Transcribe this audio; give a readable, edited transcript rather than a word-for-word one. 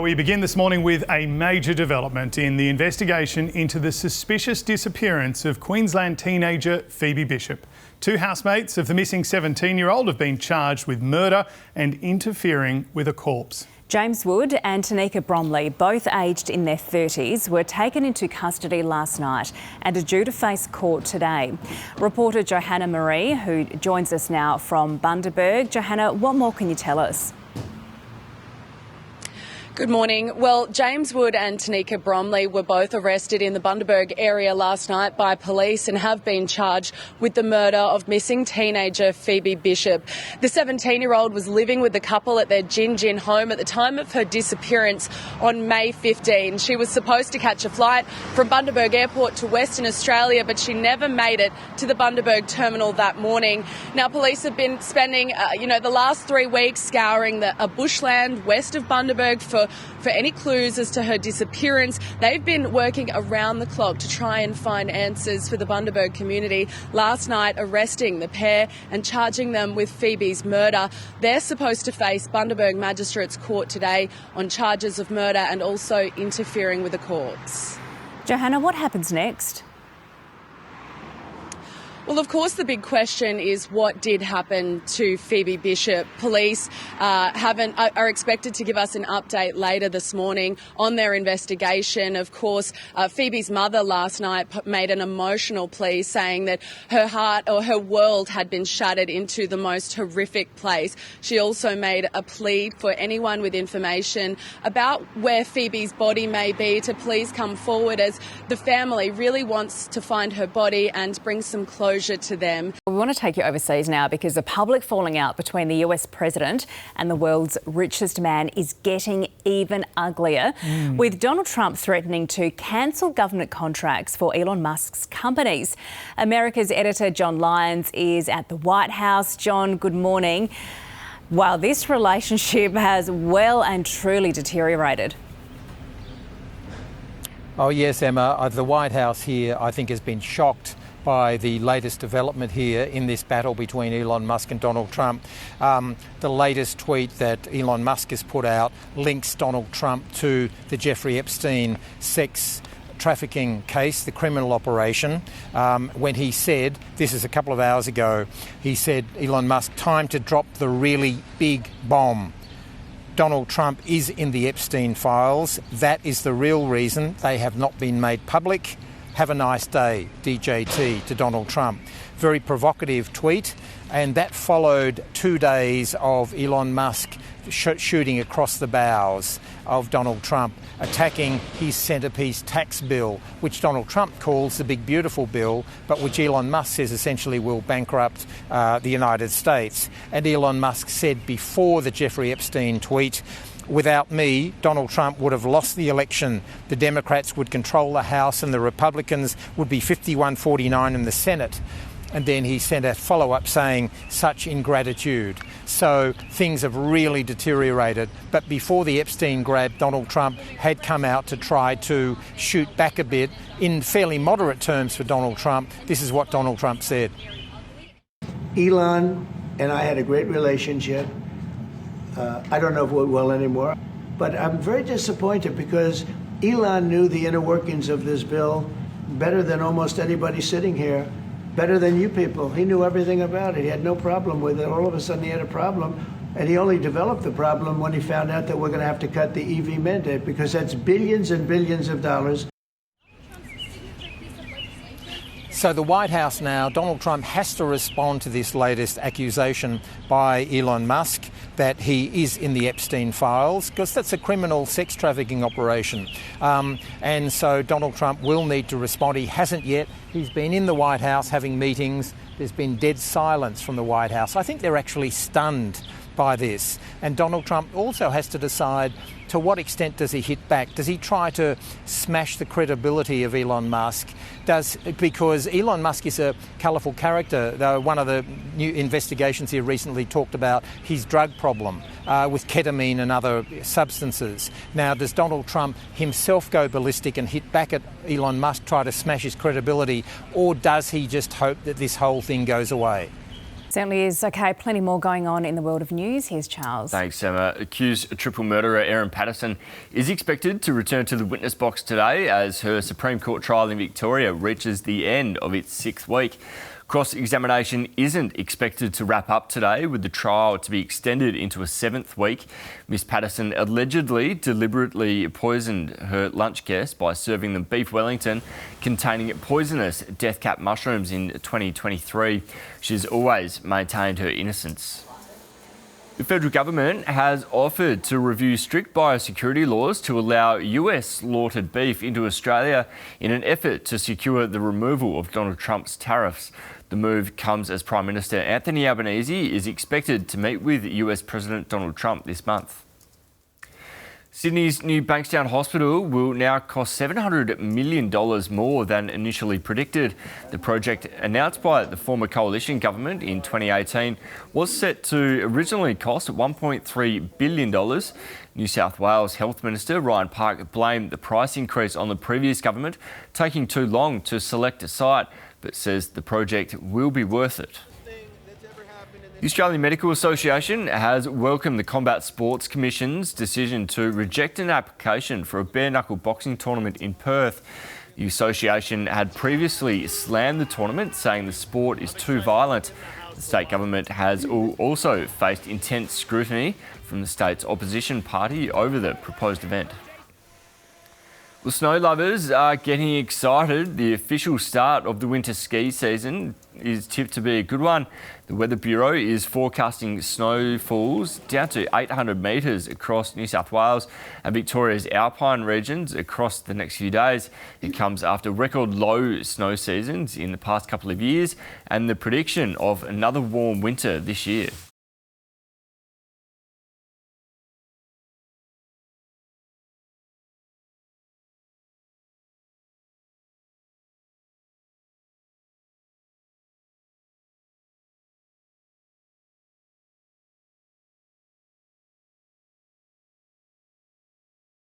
We begin this morning with a major development in the investigation into the suspicious disappearance of Queensland teenager Pheobe Bishop. Two housemates of the missing 17-year-old have been charged with murder and interfering with a corpse. James Wood and Tanika Bromley, both aged in their 30s, were taken into custody last night and are due to face court today. Reporter Johanna Marie, who joins us now from Bundaberg. Johanna, what more can you tell us? Good morning. Well, James Wood and Tanika Bromley were both arrested in the Bundaberg area last night by police and have been charged with the murder of missing teenager Pheobe Bishop. The 17-year-old was living with the couple at their Gin home at the time of her disappearance on May 15. She was supposed to catch a flight from Bundaberg Airport to Western Australia, but she never made it to the Bundaberg terminal that morning. Now, police have been spending, the last 3 weeks scouring a bushland west of Bundaberg for any clues as to her disappearance. They've been working around the clock to try and find answers for the Bundaberg community. Last night, arresting the pair and charging them with Phoebe's murder. They're supposed to face Bundaberg Magistrates Court today on charges of murder and also interfering with a corpse. Johanna, what happens next? Well, of course, the big question is what did happen to Pheobe Bishop. Police are expected to give us an update later this morning on their investigation. Of course, Phoebe's mother last night made an emotional plea saying that her heart or her world had been shattered into the most horrific place. She also made a plea for anyone with information about where Phoebe's body may be to please come forward, as the family really wants to find her body and bring some closure to them. We want to take you overseas now because the public falling out between the US president and the world's richest man is getting even uglier, with Donald Trump threatening to cancel government contracts for Elon Musk's companies. America's Editor John Lyons is at the White House. John, good morning. Wow, this relationship has well and truly deteriorated. Oh yes, Emma, the White House here I think has been shocked by the latest development here in this battle between Elon Musk and Donald Trump. The latest tweet that Elon Musk has put out links Donald Trump to the Jeffrey Epstein sex trafficking case, the criminal operation, when he said, this is a couple of hours ago, he said, Elon Musk, time to drop the really big bomb. Donald Trump is in the Epstein files. That is the real reason they have not been made public. Have a nice day, DJT, to Donald Trump. Very provocative tweet, and that followed 2 days of Elon Musk shooting across the bows of Donald Trump, attacking his centrepiece tax bill, which Donald Trump calls the big beautiful bill, but which Elon Musk says essentially will bankrupt the United States. And Elon Musk said before the Jeffrey Epstein tweet, without me, Donald Trump would have lost the election. The Democrats would control the House and the Republicans would be 51-49 in the Senate. And then he sent a follow-up saying, such ingratitude. So things have really deteriorated. But before the Epstein grab, Donald Trump had come out to try to shoot back a bit in fairly moderate terms for Donald Trump. This is what Donald Trump said. Elon and I had a great relationship. I don't know if we're well anymore, but I'm very disappointed because Elon knew the inner workings of this bill better than almost anybody sitting here, better than you people. He knew everything about it. He had no problem with it. All of a sudden he had a problem, and he only developed the problem when he found out that we're going to have to cut the EV mandate, because that's billions and billions of dollars. So the White House now, Donald Trump has to respond to this latest accusation by Elon Musk that he is in the Epstein files, because that's a criminal sex trafficking operation. And so Donald Trump will need to respond. He hasn't yet. He's been in the White House having meetings. There's been dead silence from the White House. I think they're actually stunned by this. And Donald Trump also has to decide to what extent does he hit back? Does he try to smash the credibility of Elon Musk? Because Elon Musk is a colourful character. One of the new investigations here recently talked about his drug problem with ketamine and other substances. Now, does Donald Trump himself go ballistic and hit back at Elon Musk, try to smash his credibility, or does he just hope that this whole thing goes away? Certainly is. OK, plenty more going on in the world of news. Here's Charles. Thanks, Emma. Accused triple murderer Erin Patterson is expected to return to the witness box today as her Supreme Court trial in Victoria reaches the end of its 6th week. Cross-examination isn't expected to wrap up today, with the trial to be extended into a 7th week. Miss Patterson allegedly deliberately poisoned her lunch guests by serving them beef Wellington containing poisonous death cap mushrooms in 2023. She's always maintained her innocence. The federal government has offered to review strict biosecurity laws to allow US slaughtered beef into Australia in an effort to secure the removal of Donald Trump's tariffs. The move comes as Prime Minister Anthony Albanese is expected to meet with US President Donald Trump this month. Sydney's new Bankstown Hospital will now cost $700 million more than initially predicted. The project, announced by the former coalition government in 2018, was set to originally cost $1.3 billion. New South Wales Health Minister Ryan Park blamed the price increase on the previous government taking too long to select a site, but says the project will be worth it. The Australian Medical Association has welcomed the Combat Sports Commission's decision to reject an application for a bare-knuckle boxing tournament in Perth. The association had previously slammed the tournament, saying the sport is too violent. The state government has also faced intense scrutiny from the state's opposition party over the proposed event. Well, snow lovers are getting excited. The official start of the winter ski season is tipped to be a good one. The Weather Bureau is forecasting snowfalls down to 800 metres across New South Wales and Victoria's alpine regions across the next few days. It comes after record low snow seasons in the past couple of years and the prediction of another warm winter this year.